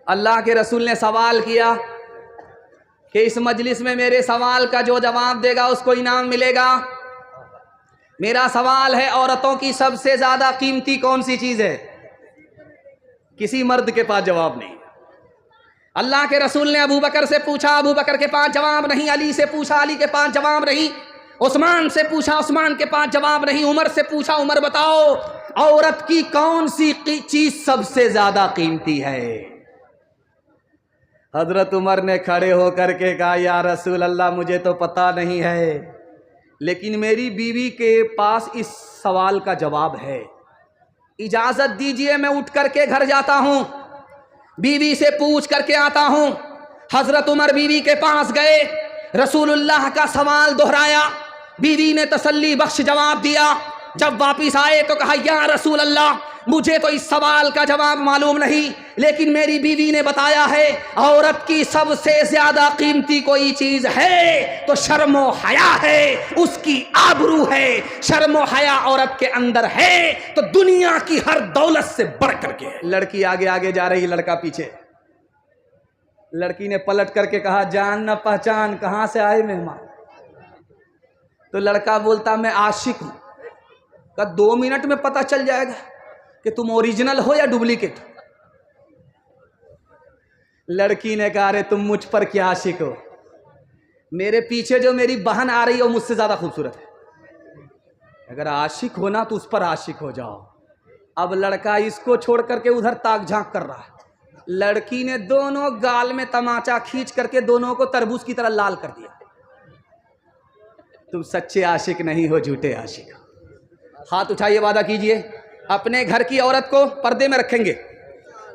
اللہ کے رسول نے سوال کیا کہ اس مجلس میں میرے سوال کا جو جواب دے گا اس کو انعام ملے گا. میرا سوال ہے عورتوں کی سب سے زیادہ قیمتی کون سی چیز ہے؟ کسی مرد کے پاس جواب نہیں. اللہ کے رسول نے ابو بکر سے پوچھا، ابو بکر کے پاس جواب نہیں. علی سے پوچھا، علی کے پاس جواب نہیں. عثمان سے پوچھا، عثمان کے پاس جواب نہیں. عمر سے پوچھا، عمر بتاؤ عورت کی کون سی چیز سب سے زیادہ قیمتی ہے؟ حضرت عمر نے کھڑے ہو کر کے کہا یا رسول اللہ مجھے تو پتہ نہیں ہے، لیکن میری بیوی کے پاس اس سوال کا جواب ہے. اجازت دیجئے میں اٹھ کر کے گھر جاتا ہوں، بیوی سے پوچھ کر کے آتا ہوں. حضرت عمر بیوی کے پاس گئے، رسول اللہ کا سوال دہرایا، بیوی نے تسلی بخش جواب دیا. جب واپس آئے تو کہا یا رسول اللہ مجھے تو اس سوال کا جواب معلوم نہیں، لیکن میری بیوی نے بتایا ہے عورت کی سب سے زیادہ قیمتی کوئی چیز ہے تو شرم و حیا ہے، اس کی آبرو ہے. شرم و حیا عورت کے اندر ہے تو دنیا کی ہر دولت سے بڑھ کر کے ہے. لڑکی آگے آگے جا رہی، لڑکا پیچھے. لڑکی نے پلٹ کر کے کہا جان نہ پہچان کہاں سے آئے مہمان؟ تو لڑکا بولتا میں عاشق ہوں. کہ 2 منٹ میں پتہ چل جائے گا کہ تم اوریجنل ہو یا ڈپلیکیٹ. لڑکی نے کہا رے تم مجھ پر کیا عاشق ہو؟ میرے پیچھے جو میری بہن آ رہی ہے وہ مجھ سے زیادہ خوبصورت ہے. اگر عاشق ہونا تو اس پر عاشق ہو جاؤ. اب لڑکا اس کو چھوڑ کر کے ادھر تاک جھانک کر رہا ہے. لڑکی نے دونوں گال میں تماچا کھینچ کر کے دونوں کو تربوز کی طرح لال کر دیا. تم سچے عاشق نہیں ہو، جھوٹے عاشق ہو. ہاتھ اٹھائیے، وعدہ کیجئے اپنے گھر کی عورت کو پردے میں رکھیں گے،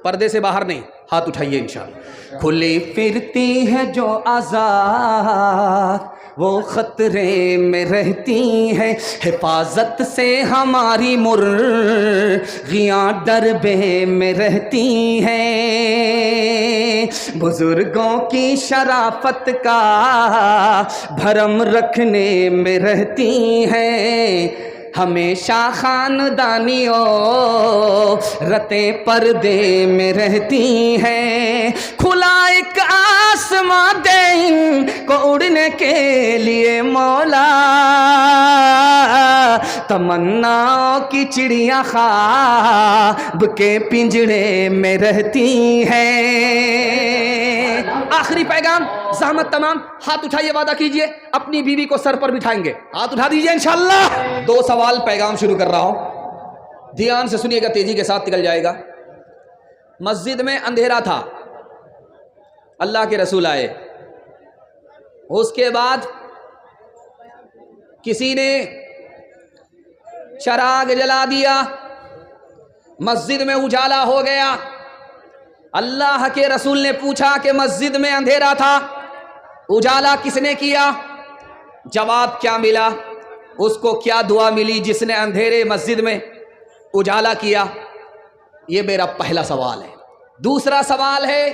پردے سے باہر نہیں. ہاتھ اٹھائیے انشاءاللہ. کھلی پھرتی ہے جو آزاد وہ خطرے میں رہتی ہے، حفاظت سے ہماری مرغیاں ڈربے میں رہتی ہیں. بزرگوں کی شرافت کا بھرم رکھنے میں رہتی ہیں، ہمیشہ خاندانیوں رتیں پردے میں رہتی ہیں. کھلا ایک آسمان دے ان کو اڑنے کے لیے مولا، تمنا کی چڑیاں خواب کے پنجڑے میں رہتی ہیں. آخری پیغام، زحمت تمام. ہاتھ اٹھائیے، وعدہ کیجئے اپنی بیوی کو سر پر بٹھائیں گے. ہاتھ اٹھا دیجئے انشاءاللہ. 2 سوال پیغام شروع کر رہا ہوں، دھیان سے سنیے گا، تیزی کے ساتھ نکل جائے گا. مسجد میں اندھیرا تھا، اللہ کے رسول آئے. اس کے بعد کسی نے چراغ جلا دیا، مسجد میں اجالا ہو گیا. اللہ کے رسول نے پوچھا کہ مسجد میں اندھیرا تھا، اجالا کس نے کیا؟ جواب کیا ملا؟ اس کو کیا دعا ملی جس نے اندھیرے مسجد میں اجالا کیا؟ یہ میرا پہلا سوال ہے. دوسرا سوال ہے،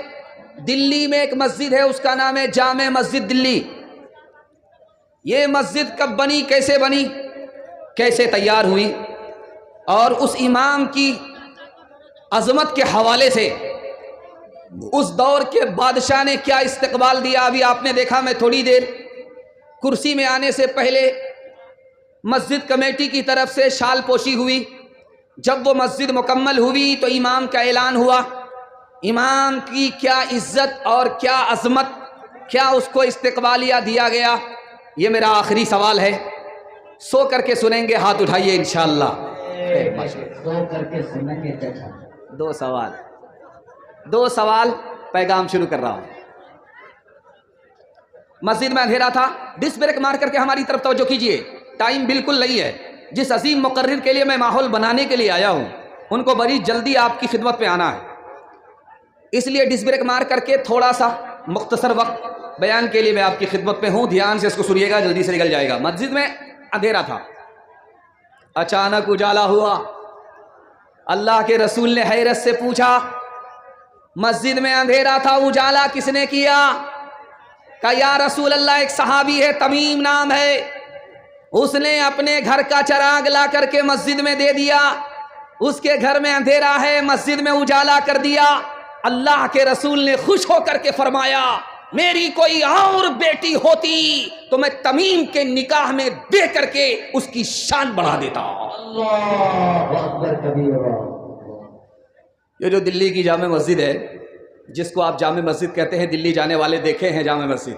دلی میں ایک مسجد ہے، اس کا نام ہے جامع مسجد دلی. یہ مسجد کب بنی، کیسے بنی، کیسے تیار ہوئی، اور اس امام کی عظمت کے حوالے سے اس دور کے بادشاہ نے کیا استقبال دیا؟ ابھی آپ نے دیکھا، میں تھوڑی دیر کرسی میں آنے سے پہلے مسجد کمیٹی کی طرف سے شال پوشی ہوئی. جب وہ مسجد مکمل ہوئی تو امام کا اعلان ہوا. امام کی کیا عزت اور کیا عظمت، کیا اس کو استقبالیہ دیا گیا. یہ میرا آخری سوال ہے، سو کر کے سنیں گے. ہاتھ اٹھائیے انشاءاللہ. سو کر کے سنیں گے. 2 سوال پیغام شروع کر رہا ہوں. مسجد میں اندھیرا تھا. ڈس بریک مار کر کے ہماری طرف توجہ کیجئے، ٹائم بالکل نہیں ہے. جس عظیم مقرر کے لیے میں ماحول بنانے کے لیے آیا ہوں ان کو بڑی جلدی آپ کی خدمت پہ آنا ہے، اس لیے ڈس بریک مار کر کے تھوڑا سا مختصر وقت بیان کے لیے میں آپ کی خدمت پہ ہوں. دھیان سے اس کو سنیے گا، جلدی سے نکل جائے گا. مسجد میں اندھیرا تھا، اچانک اجالا ہوا. اللہ کے رسول نے حیرت سے پوچھا مسجد میں اندھیرا تھا، اجالا کس نے کیا؟ کہا یا رسول اللہ ایک صحابی ہے، تمیم نام ہے، اس نے اپنے گھر کا چراغ لا کر کے مسجد میں دے دیا. اس کے گھر میں اندھیرا ہے، مسجد میں اجالا کر دیا. اللہ کے رسول نے خوش ہو کر کے فرمایا میری کوئی اور بیٹی ہوتی تو میں تمیم کے نکاح میں دے کر کے اس کی شان بڑھا دیتا. اللہ اکبر کبیرہ. یہ جو دلی کی جامع مسجد ہے جس کو آپ جامع مسجد کہتے ہیں, دلی جانے والے دیکھے ہیں جامع مسجد,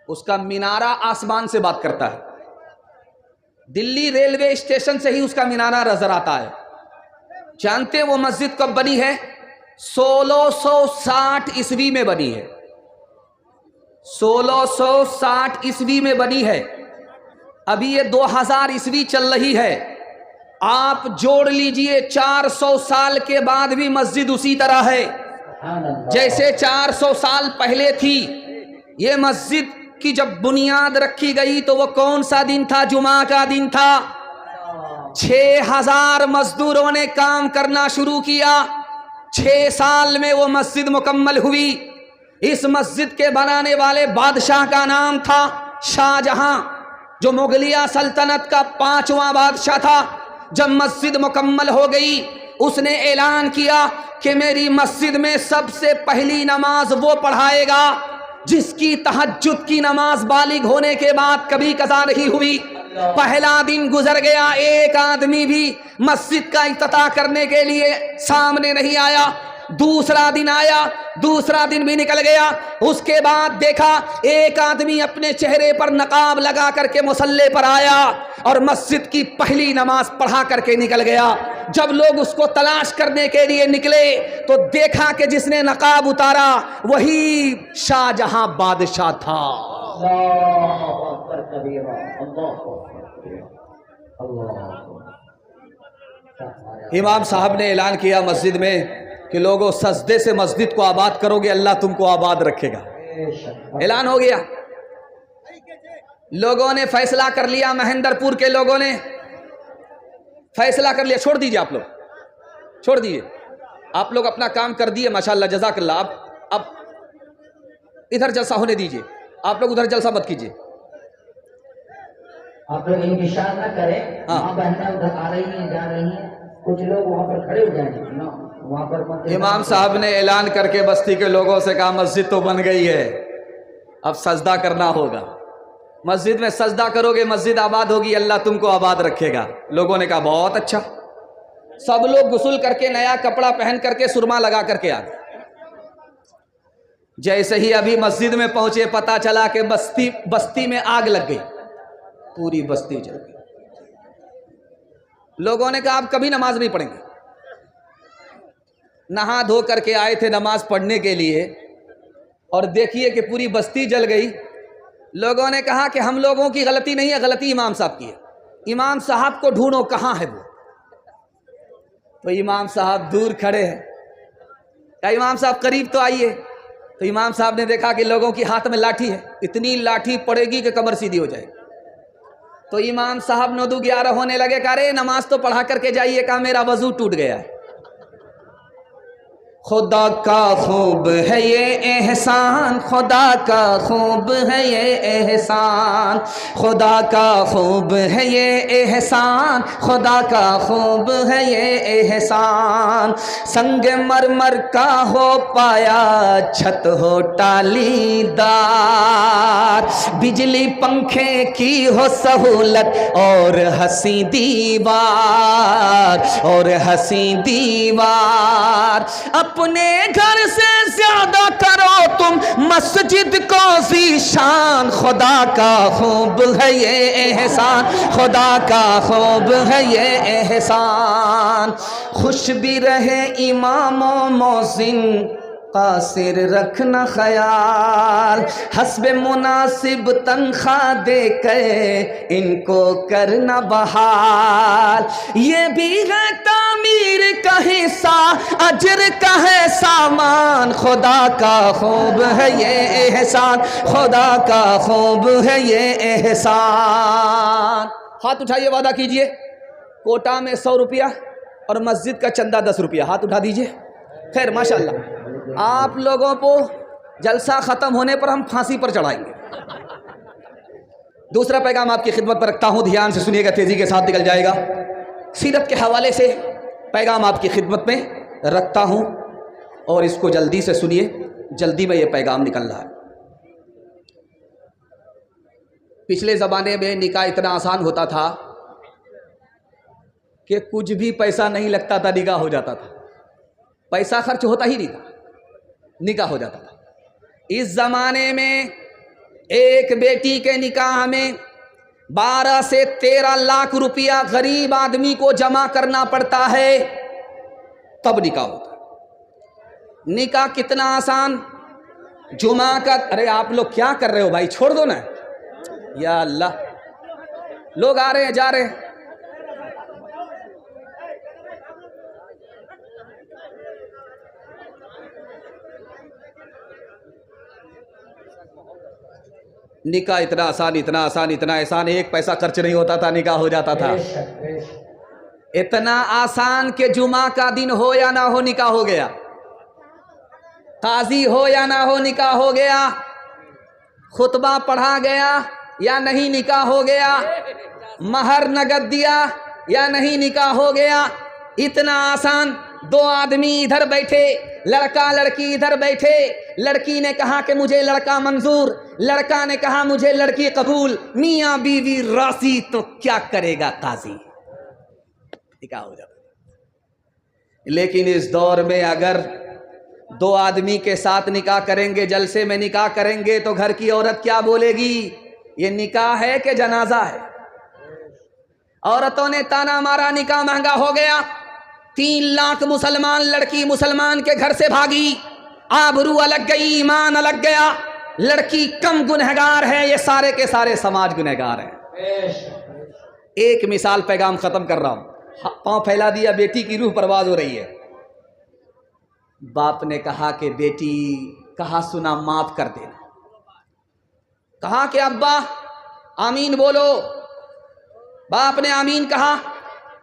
اس کا مینارہ آسمان سے بات کرتا ہے. دلی ریلوے اسٹیشن سے ہی اس کا مینارہ نظر آتا ہے. جانتے وہ مسجد کب بنی ہے؟ 1660 عیسوی میں بنی ہے. 1660 عیسوی میں بنی ہے. ابھی یہ 2000 عیسوی چل رہی ہے. آپ جوڑ لیجئے 400 سال کے بعد بھی مسجد اسی طرح ہے جیسے 400 سال پہلے تھی. یہ مسجد کی جب بنیاد رکھی گئی تو وہ کون سا دن تھا؟ جمعہ کا دن تھا. 6000 مزدوروں نے کام کرنا شروع کیا. 6 سال میں وہ مسجد مکمل ہوئی. اس مسجد کے بنانے والے بادشاہ کا نام تھا شاہ جہاں, جو مغلیہ سلطنت کا 5واں بادشاہ تھا. جب مسجد مکمل ہو گئی اس نے اعلان کیا کہ میری مسجد میں سب سے پہلی نماز وہ پڑھائے گا جس کی تہجد کی نماز بالغ ہونے کے بعد کبھی قضا نہیں ہوئی. پہلا دن گزر گیا, ایک آدمی بھی مسجد کا افتتاح کرنے کے لیے سامنے نہیں آیا. دوسرا دن آیا, دوسرا دن بھی نکل گیا. اس کے بعد دیکھا ایک آدمی اپنے چہرے پر نقاب لگا کر کے مصلی پر آیا اور مسجد کی پہلی نماز پڑھا کر کے نکل گیا. جب لوگ اس کو تلاش کرنے کے لیے نکلے تو دیکھا کہ جس نے نقاب اتارا وہی شاہ جہاں بادشاہ تھا. اللہ اکبر کبیرہ. اللہ اکبر. اللہ امام صاحب نے اعلان کیا مسجد میں کہ لوگوں سجدے سے مسجد کو آباد کرو گے اللہ تم کو آباد رکھے گا. اعلان ہو گیا. لوگوں نے فیصلہ کر لیا, مہندر پور کے لوگوں نے فیصلہ کر لیا. چھوڑ دیجئے, آپ لوگ چھوڑ دیجئے, آپ لوگ اپنا کام کر دیے ماشاءاللہ جزاک اللہ. اب ادھر جلسہ ہونے دیجئے, آپ لوگ ادھر جلسہ مت کیجئے. آپ لوگ انتشار نہ کریں. وہاں بہنیں ادھر آ رہی ہیں جا رہی ہیں, کچھ لوگ وہاں پر کھڑے ہو جائیں گے. وہاں پر امام صاحب نے اعلان کر کے بستی کے لوگوں سے کہا مسجد تو بن گئی ہے, اب سجدہ کرنا ہوگا. مسجد میں سجدہ کرو گے مسجد آباد ہوگی, اللہ تم کو آباد رکھے گا. لوگوں نے کہا بہت اچھا. سب لوگ غسل کر کے نیا کپڑا پہن کر کے سرما لگا کر کے آ گئے. جیسے ہی ابھی مسجد میں پہنچے پتا چلا کہ بستی میں آگ لگ گئی, پوری بستی جل گئی. لوگوں نے کہا آپ کبھی نماز نہیں پڑھیں گے. نہا دھو کر کے آئے تھے نماز پڑھنے کے لیے اور دیکھیے کہ پوری بستی جل گئی. لوگوں نے کہا کہ ہم لوگوں کی غلطی نہیں ہے, غلطی امام صاحب کی ہے. امام صاحب کو ڈھونڈو کہاں ہے وہ. تو امام صاحب دور کھڑے ہیں. کہا امام صاحب قریب تو آئیے. تو امام صاحب نے دیکھا کہ لوگوں کی ہاتھ میں لاٹھی ہے, اتنی لاٹھی پڑے گی کہ کمر سیدھی ہو جائے. تو امام صاحب 9-11 ہونے لگے. کہا ارے نماز تو پڑھا کر کے جائیے. کہا میرا وضو ٹوٹ گیا ہے. خدا کا خوب ہے یہ احسان, خدا کا خوب ہے یہ احسان, خدا کا خوب ہے یہ احسان, خدا کا خوب ہے یہ احسان. سنگ مرمر کا ہو پایا چھت ہو ٹالی دار, بجلی پنکھے کی ہو سہولت اور ہنسی دیوار, اور ہنسی دیوار. اپنے گھر سے زیادہ کرو تم مسجد کو ذیشان, خدا کا خوب ہے یہ احسان, خدا کا خوب ہے یہ احسان. خوش بھی رہے امام و مؤذن, قاصر رکھنا خیال, حسب مناسب تنخواہ دے کے ان کو کرنا بحال. یہ بھی ہے تعمیر کا حصہ, اجر کا ہے سامان, خدا کا خوب ہے یہ احسان, خدا کا خوب ہے یہ احسان. ہاتھ اٹھائیے, وعدہ کیجئے. کوٹا میں 100 روپیہ اور مسجد کا چندہ 10 روپیہ. ہاتھ اٹھا دیجئے. خیر ماشاءاللہ, آپ لوگوں کو جلسہ ختم ہونے پر ہم پھانسی پر چڑھائیں گے. دوسرا پیغام آپ کی خدمت پر رکھتا ہوں, دھیان سے سنیے گا, تیزی کے ساتھ نکل جائے گا. سیرت کے حوالے سے پیغام آپ کی خدمت میں رکھتا ہوں. اور اس کو جلدی سے سنیے، جلدی میں یہ پیغام نکل رہا ہے۔ پچھلے زمانے میں نکاح اتنا آسان ہوتا تھا کہ کچھ بھی پیسہ نہیں لگتا تھا، نکاح ہو جاتا تھا، پیسہ خرچ ہوتا ہی نہیں تھا، نکاح ہو جاتا تھا۔ اس زمانے میں ایک بیٹی کے نکاح میں 12 سے 13 لاکھ روپیہ غریب آدمی کو جمع کرنا پڑتا ہے، تب نکاح ہوتا ہے۔ نکاح کتنا آسان، جمعہ کا، ارے آپ لوگ کیا کر رہے ہو بھائی، چھوڑ دو نا، یا اللہ، لوگ آ رہے ہیں جا رہے ہیں۔ نکاح اتنا آسان، اتنا آسان، اتنا آسان، ایک پیسہ خرچ نہیں ہوتا تھا، نکاح ہو جاتا تھا۔ اتنا آسان کہ جمعہ کا دن ہو یا نہ ہو نکاح ہو گیا، قاضی ہو یا نہ ہو نکاح ہو گیا، خطبہ پڑھا گیا یا نہیں نکاح ہو گیا، مہر نقد دیا یا نہیں نکاح ہو گیا۔ اتنا آسان، دو آدمی ادھر بیٹھے، لڑکا لڑکی ادھر بیٹھے، لڑکی نے کہا کہ مجھے لڑکا منظور، لڑکا نے کہا مجھے لڑکی قبول، میاں بیوی راضی، تو کیا کرے گا قاضی، نکاح ہو جاتا۔ لیکن اس دور میں اگر دو آدمی کے ساتھ نکاح کریں گے، جلسے میں نکاح کریں گے، تو گھر کی عورت کیا بولے گی، یہ نکاح ہے کہ جنازہ ہے؟ عورتوں نے تانا مارا، نکاح مہنگا ہو گیا، 3 لاکھ مسلمان لڑکی مسلمان کے گھر سے بھاگی، آبرو الگ گئی، ایمان الگ گیا، لڑکی کم گنہگار ہے، یہ سارے کے سارے سماج گنہگار ہیں۔ ایک مثال، پیغام ختم کر رہا ہوں، پاؤں پھیلا دیا، بیٹی کی روح پرواز ہو رہی ہے۔ باپ نے کہا کہ بیٹی، کہا سنا معاف کر دینا، کہا کہ ابا آمین بولو، باپ نے آمین کہا،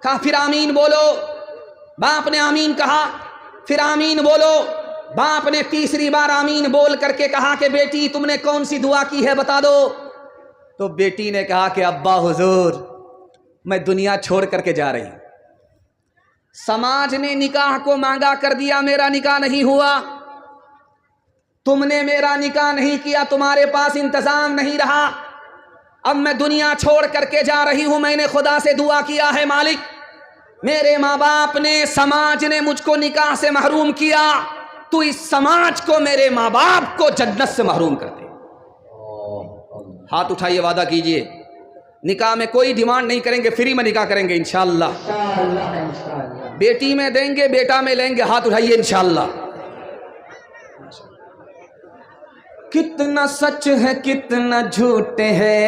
کہا پھر آمین بولو، باپ نے آمین کہا، پھر آمین بولو، باپ نے تیسری بار آمین بول کر کے کہا کہ بیٹی تم نے کون سی دعا کی ہے بتا دو۔ تو بیٹی نے کہا کہ ابا حضور میں دنیا چھوڑ کر کے جا رہی ہوں، سماج نے نکاح کو مانگا کر دیا، میرا نکاح نہیں ہوا، تم نے میرا نکاح نہیں کیا، تمہارے پاس انتظام نہیں رہا، اب میں دنیا چھوڑ کر کے جا رہی ہوں، میں نے خدا سے دعا کیا ہے مالک، میرے ماں باپ نے، سماج نے مجھ کو نکاح سے محروم کیا، تو اس سماج کو، میرے ماں باپ کو جنت سے محروم کر دے۔ ہاتھ اٹھائیے، وعدہ کیجئے نکاح میں کوئی ڈیمانڈ نہیں کریں گے، فری میں نکاح کریں گے انشاءاللہ، بیٹی میں دیں گے، بیٹا میں لیں گے، ہاتھ اٹھائیے انشاءاللہ۔ کتنا سچ ہے کتنا جھوٹ ہے،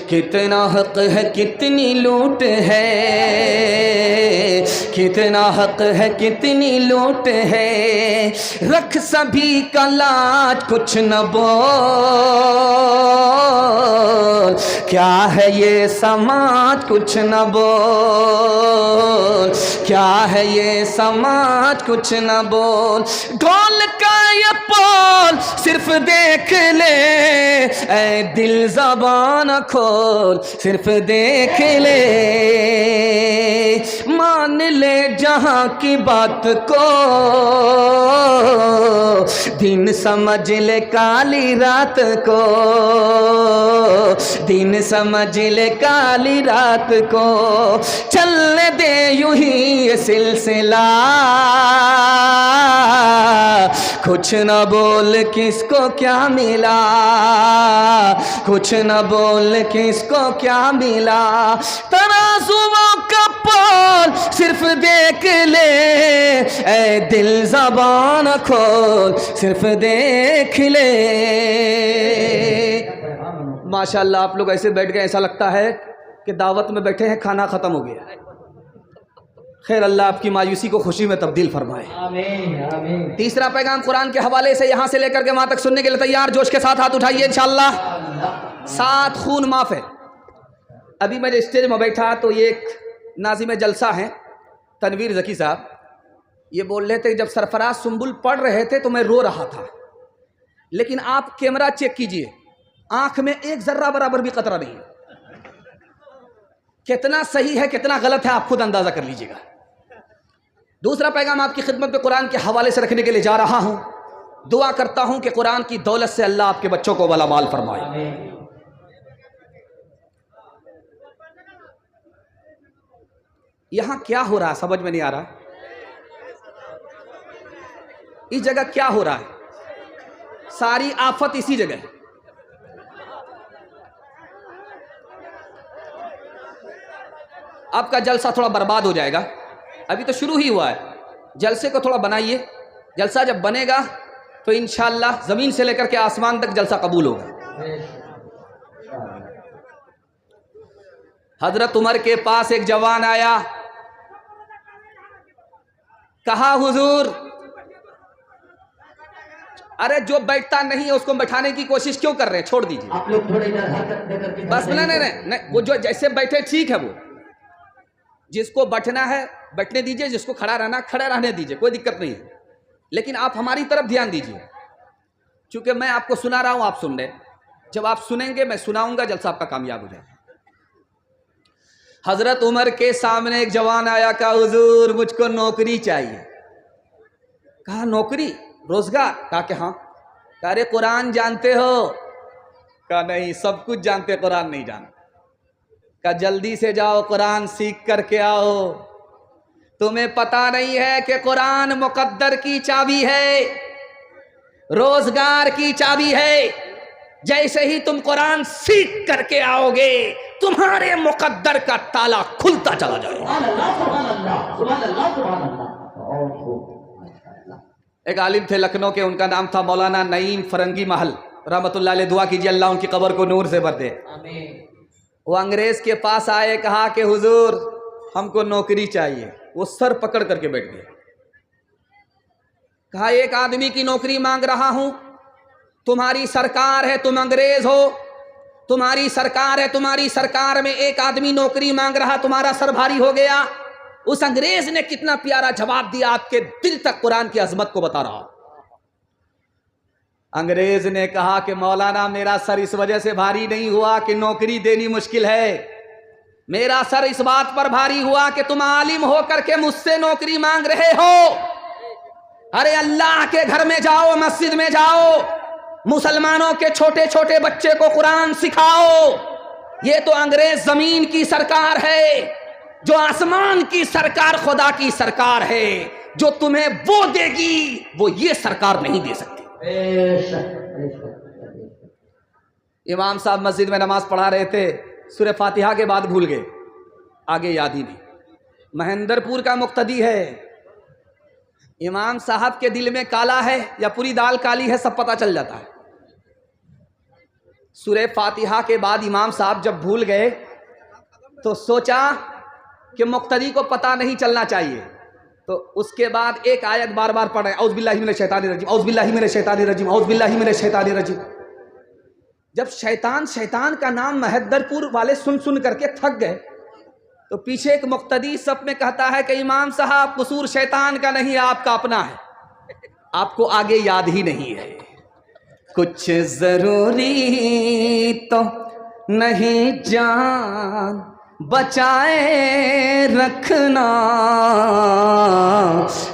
کتنا حق ہے کتنی لوٹ ہے، کتنا حق ہے کتنی لوٹ ہے، رکھ سبھی کا لاج کچھ نہ بول، کیا ہے یہ سماج کچھ نہ بول، کیا ہے یہ سماج کچھ نہ بول، ڈھول کا یہ پول صرف دیکھ لے، اے دل زبان کھول صرف دیکھ لے، مان لے جہاں کی بات کو، دن سمجھ لے کالی رات کو، دن سمجھ لے کالی رات کو، چلنے دے یوں ہی یہ سلسلہ، کچھ نہ بول کس کو کیا ملا، کچھ نہ بول کس کو کیا ملا، ترازوؤں کا پول صرف دیکھ لے، اے دل زبان کھول صرف دیکھ لے۔ ماشاءاللہ آپ لوگ ایسے بیٹھ گئے، ایسا لگتا ہے کہ دعوت میں بیٹھے ہیں، کھانا ختم ہو گیا۔ خیر اللہ آپ کی مایوسی کو خوشی میں تبدیل فرمائے، آمین آمین۔ تیسرا پیغام قرآن کے حوالے سے یہاں سے لے کر کے وہاں تک سننے کے لیے تیار؟ جوش کے ساتھ ہاتھ اٹھائیے انشاءاللہ۔ 7 خون معاف ہے۔ ابھی میں اسٹیج میں بیٹھا تو یہ ایک ناظم جلسہ ہیں تنویر ذکی صاحب، یہ بول رہے تھے کہ جب سرفراز سنبل پڑھ رہے تھے تو میں رو رہا تھا، لیکن آپ کیمرہ چیک کیجئے، آنکھ میں ایک ذرہ برابر بھی قطرہ نہیں ہے۔ کتنا صحیح ہے کتنا غلط ہے آپ خود اندازہ کر لیجئے گا۔ دوسرا پیغام آپ کی خدمت میں قرآن کے حوالے سے رکھنے کے لیے جا رہا ہوں. دعا کرتا ہوں کہ قرآن کی دولت سے اللہ آپ کے بچوں کو بلا مال فرمائے. یہاں کیا ہو رہا ہے سمجھ میں نہیں آ رہا. اس جگہ کیا ہو رہا ہے؟ ساری آفت اسی جگہ ہے. آپ کا جلسہ تھوڑا برباد ہو جائے گا. ابھی تو شروع ہی ہوا ہے. جلسے کو تھوڑا بنائیے. جلسہ جب بنے گا تو انشاءاللہ زمین سے لے کر کے آسمان تک جلسہ قبول ہوگا. حضرت عمر کے پاس ایک جوان آیا. کہا حضور ارے جو بیٹھتا نہیں ہے اس کو بٹھانے کی کوشش کیوں کر رہے ہیں؟ چھوڑ دیجیے آپ لوگ تھوڑے ادھر حرکت دے کر کے بس. نہیں وہ جو جیسے بیٹھے ٹھیک ہے. وہ جس کو بیٹھنا ہے بیٹھنے دیجیے, جس کو کھڑا رہنا کھڑا رہنے دیجیے, کوئی دقت نہیں ہے. لیکن آپ ہماری طرف دھیان دیجیے چونکہ میں آپ کو سنا رہا ہوں, آپ سن رہے. جب آپ سنیں گے میں سناؤں گا, جلسہ آپ کا کامیاب ہو جائے گا. حضرت عمر کے سامنے ایک جوان آیا. کہا حضور مجھ کو نوکری چاہیے. کہا نوکری روزگار؟ کہا کہ ہاں. کہا ارے قرآن جانتے ہو؟ کہا نہیں سب کچھ جانتے, قرآن نہیں جانتے. کہا جلدی سے جاؤ قرآن سیکھ کر کے آؤ. تمہیں پتہ نہیں ہے کہ قرآن مقدر کی چابی ہے, روزگار کی چابی ہے. جیسے ہی تم قرآن سیکھ کر کے آؤ گے تمہارے مقدر کا تالا کھلتا چلا جائے گا. سبحان اللہ سبحان اللہ سبحان اللہ سبحان اللہ. ایک عالم تھے لکھنؤ کے, ان کا نام تھا مولانا نعیم فرنگی محل رحمۃ اللہ علیہ. دعا کیجیے اللہ ان کی قبر کو نور سے بھر دے. وہ انگریز کے پاس آئے. کہا کہ حضور ہم کو نوکری چاہیے. وہ سر پکڑ کر کے بیٹھ گئے. کہا ایک آدمی کی نوکری مانگ رہا ہوں. تمہاری سرکار ہے, تم انگریز ہو, تمہاری سرکار ہے, تمہاری سرکار میں ایک آدمی نوکری مانگ رہا, تمہارا سر بھاری ہو گیا. اس انگریز نے کتنا پیارا جواب دیا, آپ کے دل تک قرآن کی عظمت کو بتا رہا. انگریز نے کہا کہ مولانا میرا سر اس وجہ سے بھاری نہیں ہوا کہ نوکری دینی مشکل ہے. میرا سر اس بات پر بھاری ہوا کہ تم عالم ہو کر کے مجھ سے نوکری مانگ رہے ہو. ارے اللہ کے گھر میں جاؤ, مسجد میں جاؤ, مسلمانوں کے چھوٹے چھوٹے بچے کو قرآن سکھاؤ. یہ تو انگریز زمین کی سرکار ہے, جو آسمان کی سرکار خدا کی سرکار ہے. جو تمہیں وہ دے گی وہ یہ سرکار نہیں دے سکتی. امام صاحب مسجد میں نماز پڑھا رہے تھے, سورہ فاتحہ کے بعد بھول گئے, آگے یاد ہی نہیں. مہندر پور کا مقتدی ہے. امام صاحب کے دل میں کالا ہے یا پوری دال کالی ہے سب پتہ چل جاتا ہے. سورہ فاتحہ کے بعد امام صاحب جب بھول گئے تو سوچا کہ مقتدی کو پتہ نہیں چلنا چاہیے, تو اس کے بعد ایک آیت بار بار پڑھ رہے ہیں, اعوذ باللہ من الشیطان الرجیم, اعوذ باللہ من الشیطان الرجیم, اعوذ باللہ من الشیطان الرجیم. جب شیطان کا نام مہندر پور والے سن کر کے تھک گئے تو پیچھے ایک مقتدی سب میں کہتا ہے کہ امام صاحب قصور شیطان کا نہیں, آپ کا اپنا ہے, آپ کو آگے یاد ہی نہیں ہے. کچھ ضروری تو نہیں جان بچائے رکھنا,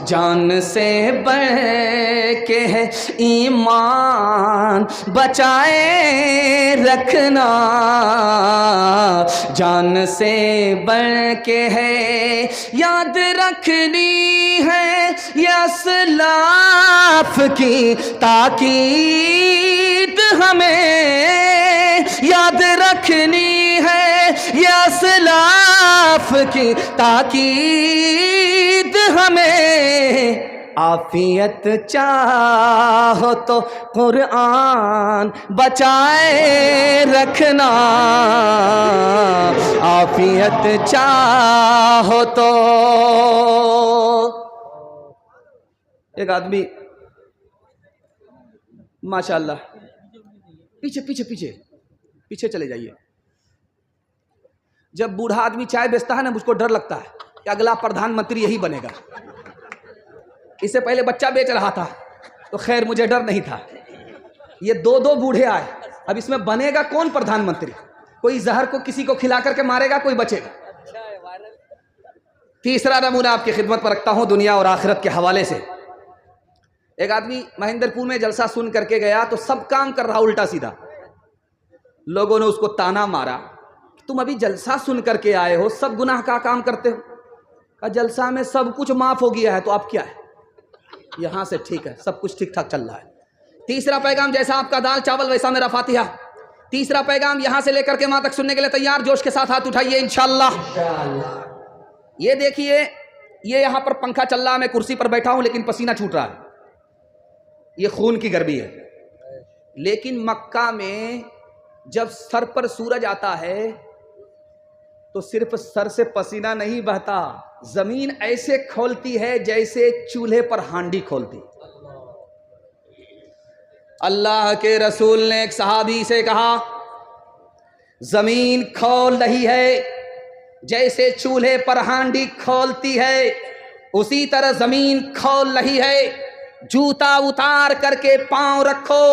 جان سے بڑھ کے ہے ایمان بچائے رکھنا, جان سے بڑھ کے ہے یاد رکھنی ہے یہ اسلاف کی تاکید, ہمیں یاد رکھنی ہے یہ اسلاف کی تاکید, ہمیں عافیت چاہو تو قرآن بچائے رکھنا, عافیت چاہو تو. ایک آدمی ماشاءاللہ پیچھے پیچھے پیچھے پیچھے چلے جائیے. جب بوڑھا آدمی چائے بیچتا ہے نا مجھ کو ڈر لگتا ہے کہ اگلا پردھان منتری یہی بنے گا. اس سے پہلے بچہ بیچ رہا تھا تو خیر مجھے ڈر نہیں تھا. یہ دو بوڑھے آئے, اب اس میں بنے گا کون پردھان منتری؟ کوئی زہر کو کسی کو کھلا کر کے مارے گا, کوئی بچے گا. تیسرا نمونہ آپ کی خدمت پر رکھتا ہوں دنیا اور آخرت کے حوالے سے. ایک آدمی مہندر پور میں جلسہ سن کر کے گیا تو سب کام کر رہا الٹا سیدھا. لوگوں نے اس کو تانا مارا, تم ابھی جلسہ سن کر کے آئے ہو, سب گناہ کا کام کرتے ہو. کہا جلسہ میں سب کچھ معاف ہو گیا ہے تو اب کیا ہے, یہاں سے ٹھیک ہے, سب کچھ ٹھیک ٹھاک چل رہا ہے. تیسرا پیغام, جیسا آپ کا دال چاول ویسا میرا فاتحہ. تیسرا پیغام یہاں سے لے کر کے وہاں تک سننے کے لیے تیار؟ جوش کے ساتھ ہاتھ اٹھائیے انشاءاللہ. یہ دیکھیے, یہ یہاں پر پنکھا چل رہا ہے, میں کرسی پر بیٹھا ہوں لیکن پسینہ چھوٹ رہا ہے, یہ خون کی گرمی ہے. لیکن مکہ میں جب سر پر سورج آتا ہے تو صرف سر سے پسینہ نہیں بہتا, زمین ایسے کھولتی ہے جیسے چولہے پر ہانڈی کھولتی. اللہ کے رسول نے ایک صحابی سے کہا, زمین کھول رہی ہے جیسے چولہے پر ہانڈی کھولتی ہے, اسی طرح زمین کھول رہی ہے. جوتا اتار کر کے پاؤں رکھو,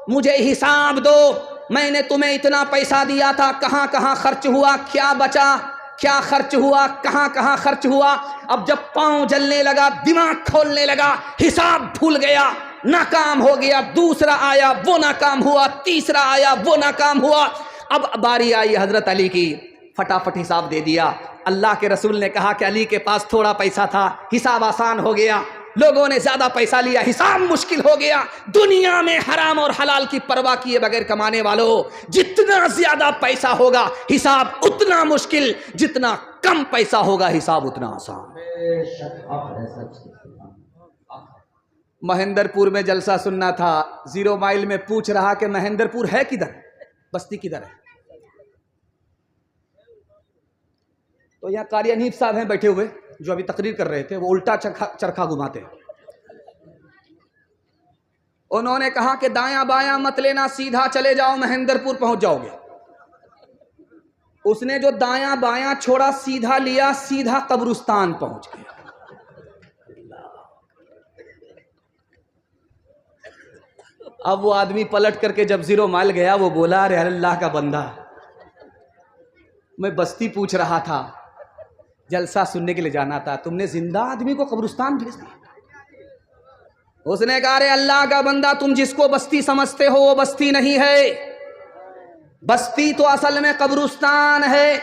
مجھے حساب دو, میں نے تمہیں اتنا پیسہ دیا تھا, کہاں کہاں خرچ ہوا, کیا بچا, کیا خرچ ہوا, کہاں کہاں خرچ ہوا. اب جب پاؤں جلنے لگا, دماغ کھولنے لگا, حساب بھول گیا, ناکام ہو گیا. دوسرا آیا وہ ناکام ہوا, تیسرا آیا وہ ناکام ہوا. اب باری آئی حضرت علی کی, فٹافٹ حساب دے دیا. اللہ کے رسول نے کہا کہ علی کے پاس تھوڑا پیسہ تھا, حساب آسان ہو گیا. لوگوں نے زیادہ پیسہ لیا, حساب مشکل ہو گیا. دنیا میں حرام اور حلال کی پرواہ کیے بغیر کمانے والوں, جتنا زیادہ پیسہ ہوگا حساب اتنا مشکل, جتنا کم پیسہ ہوگا حساب اتنا آسان. مہندر پور میں جلسہ سننا تھا, 0 مائل میں پوچھ رہا کہ مہندر پور ہے کدھر, بستی کدھر ہے. تو یہاں قاری حنیف صاحب ہیں بیٹھے ہوئے جو ابھی تقریر کر رہے تھے, وہ الٹا چرخا گھماتے ہیں. انہوں نے کہا کہ دایاں بایاں مت لینا, سیدھا چلے جاؤ, مہندر پور پہنچ جاؤ گے. اس نے جو دایاں بایاں چھوڑا, سیدھا لیا, سیدھا قبرستان پہنچ گیا. اب وہ آدمی پلٹ کر کے جب 0 مائل گیا, وہ بولا, ارے اللہ کا بندہ, میں بستی پوچھ رہا تھا, جلسہ سننے کے لیے جانا تھا, تم نے زندہ آدمی کو قبرستان بھیج دیا. اس نے کہا, ارے اللہ کا بندہ, تم جس کو بستی سمجھتے ہو وہ بستی نہیں ہے, بستی تو اصل میں قبرستان ہے.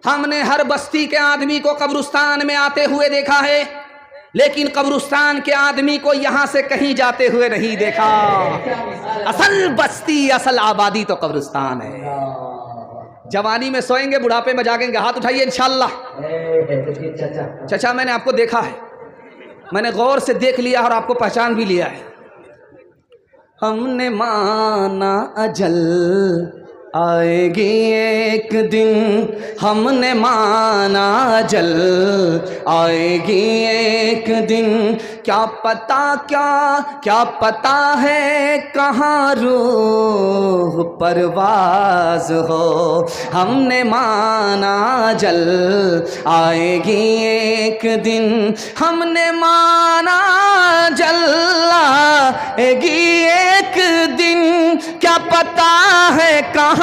ہم نے ہر بستی کے آدمی کو قبرستان میں آتے ہوئے دیکھا ہے, لیکن قبرستان کے آدمی کو یہاں سے کہیں جاتے ہوئے نہیں دیکھا. اصل بستی, اصل آبادی تو قبرستان ہے. جوانی میں سوئیں گے, بڑھاپے میں جاگیں گے. ہاتھ اٹھائیے انشاءاللہ. چچا میں نے آپ کو دیکھا ہے, میں نے غور سے دیکھ لیا اور آپ کو پہچان بھی لیا ہے. ہم نے مانا اجل آئے گی ایک دن, ہم نے مانا اجل آئے گی ایک دن, کیا پتا ہے کہاں روح پرواز ہو. ہم نے مانا اجل آئے گی ایک دن, ہم نے مانا اجل آئے گی ایک دن, کیا پتا ہے کہاں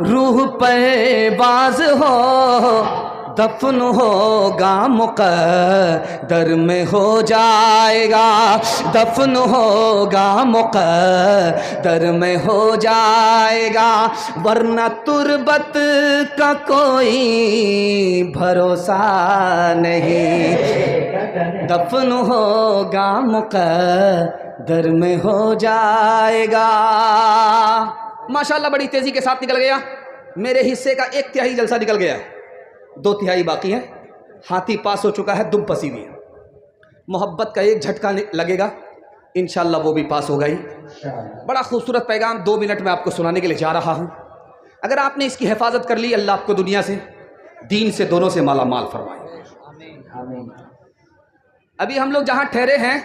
روح پرواز ہو. دفن ہوگا مقدر میں ہو جائے گا, دفن ہوگا مقدر میں ہو جائے گا, ورنہ تربت کا کوئی بھروسہ نہیں. دفن ہوگا مقدر میں ہو جائے گا. ماشاءاللہ بڑی تیزی کے ساتھ نکل گیا. میرے حصے کا 1/3 جلسہ نکل گیا ہے, 2/3 باقی ہے. ہاتھی پاس ہو چکا ہے, دم پسی ہوئی ہے. محبت کا ایک جھٹکا لگے گا, انشاءاللہ وہ بھی پاس ہوگا ہی. بڑا خوبصورت پیغام 2 منٹ میں آپ کو سنانے کے لیے جا رہا ہوں. اگر آپ نے اس کی حفاظت کر لی, اللہ آپ کو دنیا سے, دین سے, دونوں سے مالا مال فرمائے. ابھی ہم لوگ جہاں ٹھہرے ہیں,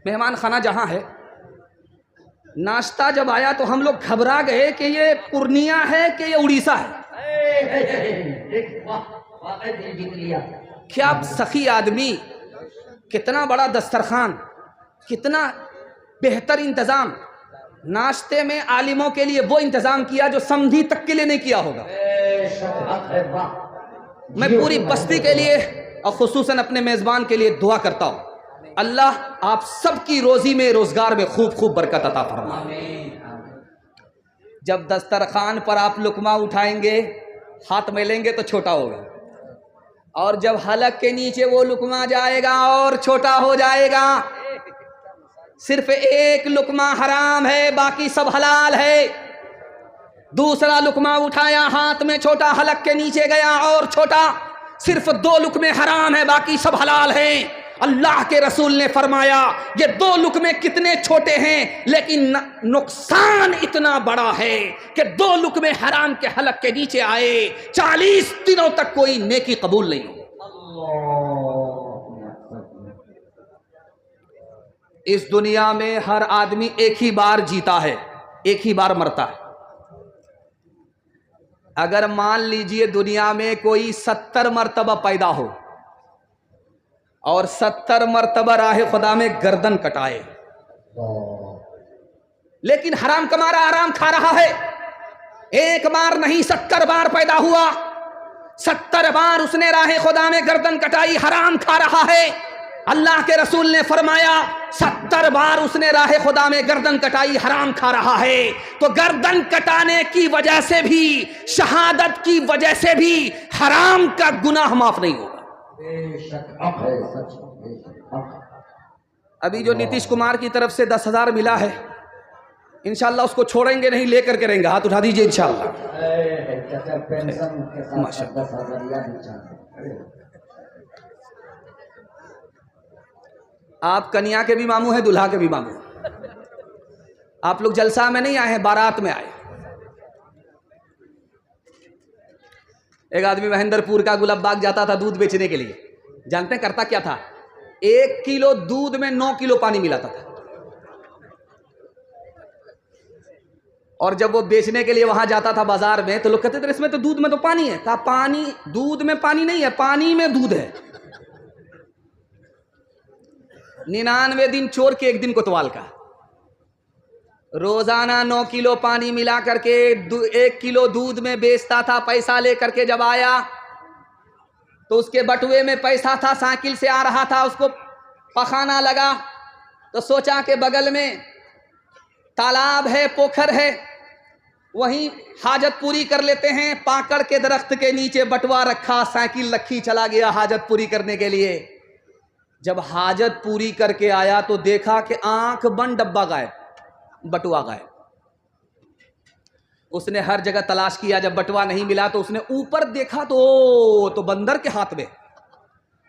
مہمان خانہ جہاں ہے, ناشتہ جب آیا تو ہم لوگ گھبرا گئے کہ یہ پورنیہ ہے کہ یہ اڑیسہ ہے. کیا سخی آدمی, کتنا بڑا دسترخوان, کتنا بہتر انتظام. ناشتے میں عالموں کے لیے وہ انتظام کیا جو سمدھی تک کے لیے نہیں کیا ہوگا. میں پوری بستی کے لیے اور خصوصاً اپنے میزبان کے لیے دعا کرتا ہوں، اللہ آپ سب کی روزی میں روزگار میں خوب خوب برکت عطا فرمائے۔ جب دسترخوان پر آپ لقمہ اٹھائیں گے، ہاتھ ملیں گے تو چھوٹا ہوگا، اور جب حلق کے نیچے وہ لقمہ جائے گا اور چھوٹا ہو جائے گا۔ صرف ایک لقمہ حرام ہے، باقی سب حلال ہے۔ دوسرا لقمہ اٹھایا، ہاتھ میں چھوٹا، حلق کے نیچے گیا اور چھوٹا۔ صرف 2 لقمے حرام ہیں، باقی سب حلال ہیں۔ اللہ کے رسول نے فرمایا یہ 2 لقمے کتنے چھوٹے ہیں لیکن نقصان اتنا بڑا ہے کہ 2 لقمے حرام کے حلق کے نیچے آئے 40 دنوں تک کوئی نیکی قبول نہیں ہو۔ اس دنیا میں ہر آدمی ایک ہی بار جیتا ہے، ایک ہی بار مرتا ہے۔ اگر مان لیجئے دنیا میں کوئی 70 مرتبہ پیدا ہو اور 70 مرتبہ راہ خدا میں گردن کٹائے، لیکن حرام کما رہا، حرام کھا رہا ہے، ایک بار نہیں 70 بار پیدا ہوا، 70 بار اس نے راہ خدا میں گردن کٹائی، حرام کھا رہا ہے۔ اللہ کے رسول نے فرمایا 70 بار اس نے راہ خدا میں گردن کٹائی، حرام کھا رہا ہے، تو گردن کٹانے کی وجہ سے بھی، شہادت کی وجہ سے بھی حرام کا گناہ معاف نہیں ہوگا۔ ابھی جو نتیش کمار کی طرف سے 10,000 ملا ہے، انشاءاللہ اس کو چھوڑیں گے نہیں، لے کر کے رہیں گے۔ ہاتھ اٹھا دیجئے انشاءاللہ۔ آپ کنیا کے بھی ماموں ہیں، دلہا کے بھی ماموں ہیں۔ آپ لوگ جلسہ میں نہیں آئے ہیں، بارات میں آئے۔ ایک آدمی مہندر پور کا گلاب باغ جاتا تھا دودھ بیچنے کے لیے، جانتے ہیں کرتا کیا تھا؟ 1 کلو دودھ میں 9 کلو پانی ملاتا تھا، اور جب وہ بیچنے کے لیے وہاں جاتا تھا بازار میں تو لوگ کہتے تھے اس میں تو دودھ میں تو پانی ہے۔ کہا پانی، دودھ میں پانی نہیں ہے، پانی میں دودھ ہے۔ 99 دن چور کے 1 دن کوتوال کا، روزانہ 9 کلو پانی ملا کر کے 1 کلو دودھ میں بیچتا تھا۔ پیسہ لے کر کے جب آیا تو اس کے بٹوے میں پیسہ تھا، سائیکل سے آ رہا تھا، اس کو پخانا لگا تو سوچا کہ بغل میں تالاب ہے، پوکھر ہے، وہیں حاجت پوری کر لیتے ہیں۔ پاکڑ کے درخت کے نیچے بٹوا رکھا، سائیکل رکھی، چلا گیا حاجت پوری کرنے کے لیے۔ جب حاجت پوری کر کے آیا تو دیکھا کہ آنکھ بند، ڈبہ غائب، بٹوا غائب۔ اس نے ہر جگہ تلاش کیا، جب بٹوا نہیں ملا تو اس نے اوپر دیکھا تو بندر کے ہاتھ میں،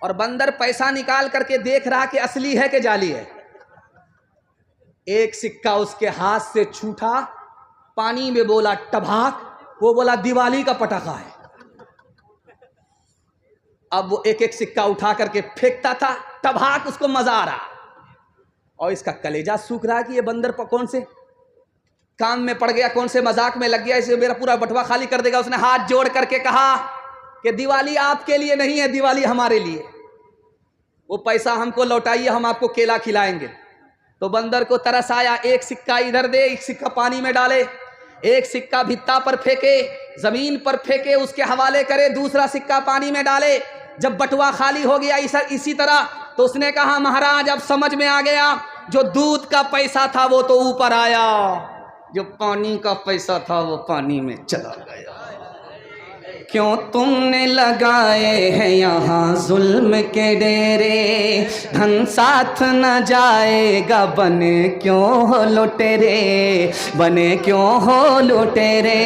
اور بندر پیسہ نکال کر کے دیکھ رہا کہ اصلی ہے کہ جعلی ہے۔ ایک سکہ اس کے ہاتھ سے چھوٹا، پانی میں بولا ٹبھاک، وہ بولا دیوالی کا پٹاخہ ہے۔ اب وہ ایک ایک سکہ اٹھا کر کے پھینکتا تھا، ٹبھاک اس کو مزہ آ رہا، اور اس کا کلیجہ سوکھ رہا کہ یہ بندر کون سے کام میں پڑ گیا، کون سے مذاق میں لگ گیا، اسے میرا پورا بٹوا خالی کر دے گا۔ اس نے ہاتھ جوڑ کر کے کہا کہ دیوالی آپ کے لیے نہیں ہے، دیوالی ہمارے لیے، وہ پیسہ ہم کو لوٹائیے، ہم آپ کو کیلا کھلائیں گے۔ تو بندر کو ترس آیا، ایک سکہ ادھر دے، ایک سکہ پانی میں ڈالے، ایک سکہ بھتا پر پھینکے، زمین پر پھینکے، اس کے حوالے کرے، دوسرا سکہ پانی میں ڈالے۔ جب بٹوا خالی ہو گیا اسی طرح، تو اس نے کہا مہاراج اب سمجھ میں آ گیا، جو دودھ کا پیسہ تھا وہ تو اوپر آیا، جو پانی کا پیسہ تھا وہ پانی میں چلا گیا۔ کیوں تم نے لگائے ہیں یہاں ظلم کے ڈیرے، دھن ساتھ نہ جائے گا، بنے کیوں ہو لٹیرے، بنے کیوں ہو لٹیرے،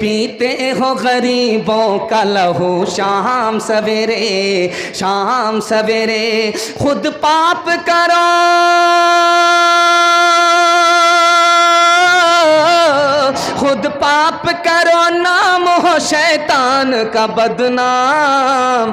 پیتے ہو غریبوں کا لہو شام سویرے، شام سویرے، خود پاپ کرو، خود پاپ کرو، نام ہو شیطان کا بدنام،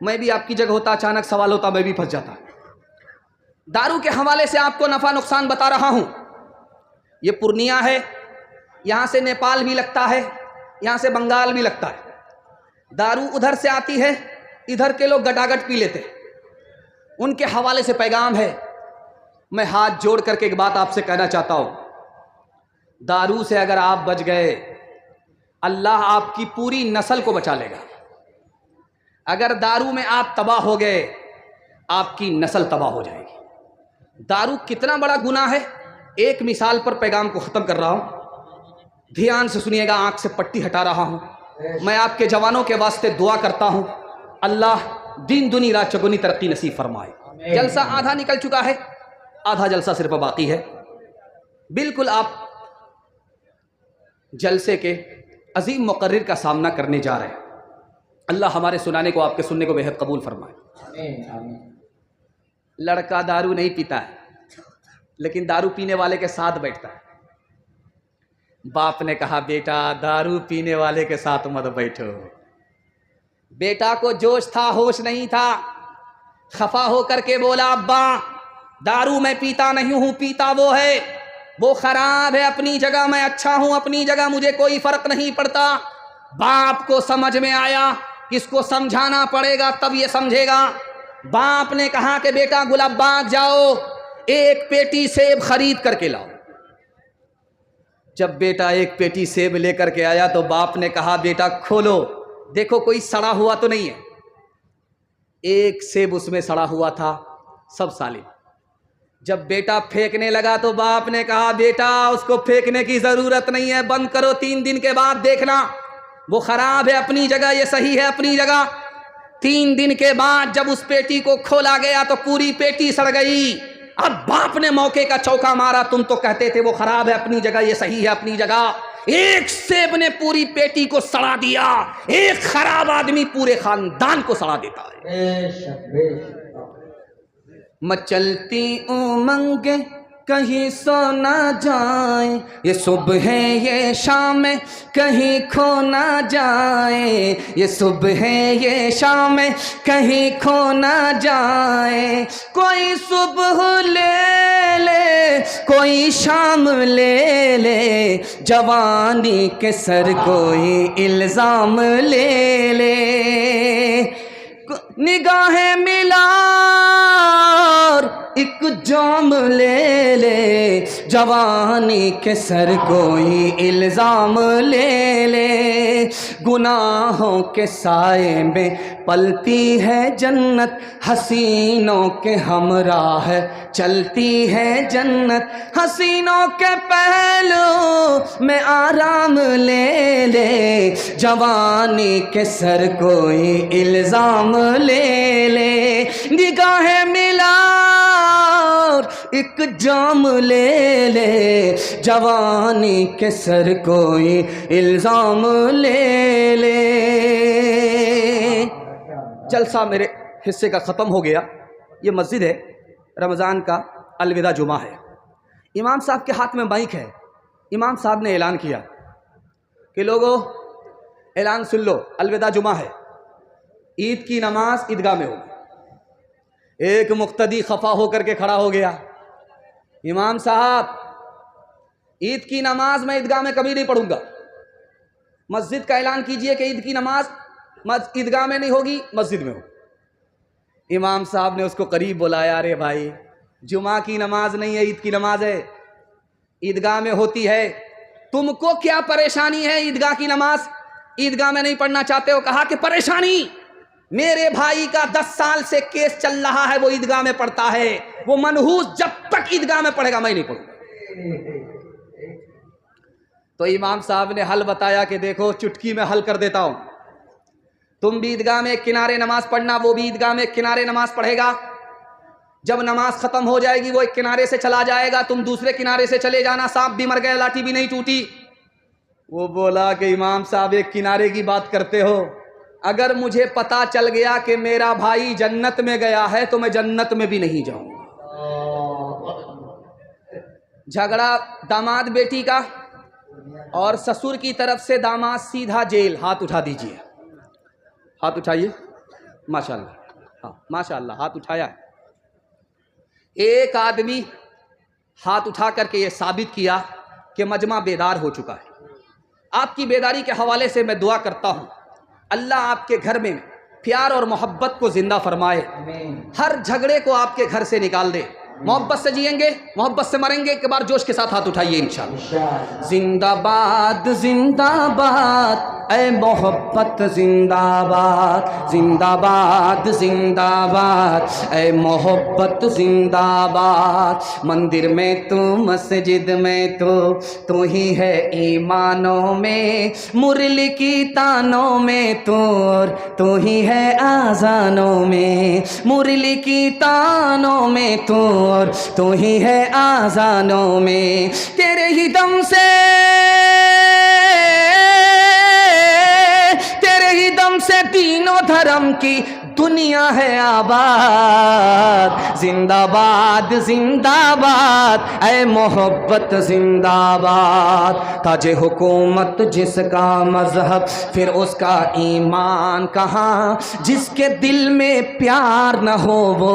میں بھی آپ کی جگہ ہوتا, اچانک سوال ہوتا, میں بھی پھنس جاتا. دارو کے حوالے سے آپ کو نفع نقصان بتا رہا ہوں. یہ پورنیہ ہے, یہاں سے نیپال بھی لگتا ہے, یہاں سے بنگال بھی لگتا ہے. دارو ادھر سے آتی ہے, ادھر کے لوگ گٹاگٹ پی لیتے ہیں. ان کے حوالے سے پیغام ہے. میں ہاتھ جوڑ کر کے ایک بات آپ سے کہنا چاہتا ہوں, دارو سے اگر آپ بچ گئے, اللہ آپ کی پوری نسل کو بچا لے گا. اگر دارو میں آپ تباہ ہو گئے, آپ کی نسل تباہ ہو جائے گی. دارو کتنا بڑا گناہ ہے, ایک مثال پر پیغام کو ختم کر رہا ہوں, دھیان سے سنیے گا. آنکھ سے پٹی ہٹا رہا ہوں. میں آپ کے جوانوں کے واسطے دعا کرتا ہوں, اللہ دین دنی رات چگنی ترقی نصیب فرمائے. جلسہ آدھا نکل چکا ہے, آدھا جلسہ صرف باقی ہے. بالکل آپ جلسے کے عظیم مقرر کا سامنا کرنے جا رہے ہیں. اللہ ہمارے سنانے کو, آپ کے سننے کو بے حد قبول فرمائے. لڑکا دارو نہیں پیتا ہے, لیکن دارو پینے والے کے ساتھ بیٹھتا ہے. باپ نے کہا بیٹا دارو پینے والے کے ساتھ مت بیٹھو. بیٹا کو جوش تھا, ہوش نہیں تھا, خفا ہو کر کے بولا ابا دارو میں پیتا نہیں ہوں, پیتا وہ ہے, وہ خراب ہے اپنی جگہ, میں اچھا ہوں اپنی جگہ, مجھے کوئی فرق نہیں پڑتا. باپ کو سمجھ میں آیا, اس کو سمجھانا پڑے گا تب یہ سمجھے گا. باپ نے کہا کہ بیٹا گلاب باغ جاؤ, ایک پیٹی سیب خرید کر کے لاؤ. جب بیٹا ایک پیٹی سیب لے کر کے آیا تو باپ نے کہا بیٹا کھولو, دیکھو کوئی سڑا ہوا تو نہیں ہے. ایک سیب اس میں سڑا ہوا تھا, سب سالم. جب بیٹا پھینکنے لگا تو باپ نے کہا بیٹا اس کو پھینکنے کی ضرورت نہیں ہے, بند کرو, 3 دن کے بعد دیکھنا, وہ خراب ہے اپنی جگہ, یہ صحیح ہے اپنی جگہ. 3 دن کے بعد جب اس پیٹی کو کھولا گیا تو پوری پیٹی سڑ گئی. اب باپ نے موقع کا چوکا مارا, تم تو کہتے تھے وہ خراب ہے اپنی جگہ, یہ صحیح ہے اپنی جگہ. ایک سیب نے پوری پیٹی کو سڑا دیا. ایک خراب آدمی پورے خاندان کو سڑا دیتا ہے. مچلتی امنگ کہیں سو نہ جائیں, یہ صبح ہے یہ شام کہیں کھو نہ جائیں, یہ صبح ہے یہ شام کہیں کھو نہ جائیں. کوئی صبح لے لے کوئی شام لے لے, جوانی کے سر کوئی الزام لے لے. نگاہیں ملا ایک جام لے لے, جوانی کے سر کوئی الزام لے لے. گناہوں کے سائے میں پلتی ہے جنت, حسینوں کے ہمراہ چلتی ہے جنت. حسینوں کے پہلو میں آرام لے لے, جوانی کے سر کوئی الزام لے لے. نگاہیں ملا ایک جام لے لے, جوانی کے سر کوئی الزام لے لے. جلسہ میرے حصے کا ختم ہو گیا. یہ مسجد ہے, رمضان کا الوداع جمعہ ہے. امام صاحب کے ہاتھ میں مائک ہے. امام صاحب نے اعلان کیا کہ لوگوں اعلان سن لو, الوداع جمعہ ہے, عید کی نماز عیدگاہ میں ہوگی. ایک مقتدی خفا ہو کر کے کھڑا ہو گیا, امام صاحب عید کی نماز میں عیدگاہ میں کبھی نہیں پڑھوں گا, مسجد کا اعلان کیجئے کہ عید کی نماز عیدگاہ میں نہیں ہوگی, مسجد میں ہوگی. امام صاحب نے اس کو قریب بلایا, ارے بھائی جمعہ کی نماز نہیں ہے, عید کی نماز ہے, عیدگاہ میں ہوتی ہے, تم کو کیا پریشانی ہے عیدگاہ کی نماز عیدگاہ میں نہیں پڑھنا چاہتے ہو؟ کہا کہ پریشانی میرے بھائی کا 10 سال سے کیس چل رہا ہے, وہ عیدگاہ میں پڑھتا ہے, وہ منحوس جب تک عیدگاہ میں پڑھے گا میں نہیں پڑھوں گا. تو امام صاحب نے حل بتایا کہ دیکھو چٹکی میں حل کر دیتا ہوں, تم بھی عیدگاہ میں ایک کنارے نماز پڑھنا, وہ بھی عیدگاہ میں ایک کنارے نماز پڑھے گا. جب نماز ختم ہو جائے گی وہ ایک کنارے سے چلا جائے گا, تم دوسرے کنارے سے چلے جانا, سانپ بھی مر گیا لاٹھی بھی نہیں ٹوٹی. وہ بولا کہ امام صاحب ایک کنارے کی بات کرتے ہو, اگر مجھے پتا چل گیا کہ میرا بھائی جنت میں گیا ہے تو میں جنت میں بھی نہیں جاؤں گا. جھگڑا داماد بیٹی کا, اور سسر کی طرف سے داماد سیدھا جیل. ہاتھ اٹھا دیجئے, ہاتھ اٹھائیے. ماشاء اللہ، ہاں ماشاء اللہ، ہاتھ اٹھایا ہے. ایک آدمی ہاتھ اٹھا کر کے یہ ثابت کیا کہ مجمع بیدار ہو چکا ہے. آپ کی بیداری کے حوالے سے میں دعا کرتا ہوں اللہ آپ کے گھر میں پیار اور محبت کو زندہ فرمائے، ہر جھگڑے کو آپ کے گھر سے نکال دے. محبت سے جئیں گے، محبت سے مریں گے. ایک بار جوش کے ساتھ ہاتھ اٹھائیے انشاءاللہ. زندہ باد زندہ باد اے محبت، زندہ باد زندہ باد زندہ باد اے محبت، زندہ باد. مندر میں تو، مسجد میں تو ہی ہے ایمانوں میں، مرلی کی تانوں میں تو ہی ہے آذانوں میں، مرلی کی تانوں میں تو ہی ہے آذانوں میں. تیرے ہی دم سے، تیرے ہی دم سے دین و دھرم کی دنیا ہے آباد. زندہ باد زندہ باد اے محبت، زندہ باد. تاج حکومت جس کا مذہب پھر اس کا ایمان کہاں، جس کے دل میں پیار نہ ہو وہ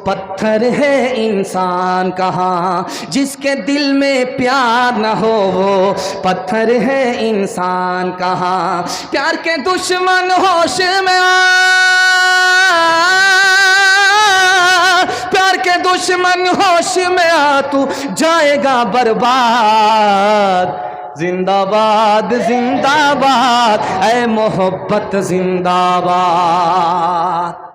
پتھر ہے انسان کہاں، جس کے دل میں پیار نہ ہو وہ پتھر ہے انسان کہاں. پیار کے دشمن ہوش میں آ، پیار کے دشمن ہوش میں آ، تو جائے گا برباد. زندہ باد زندہ باد اے محبت، زندہ باد.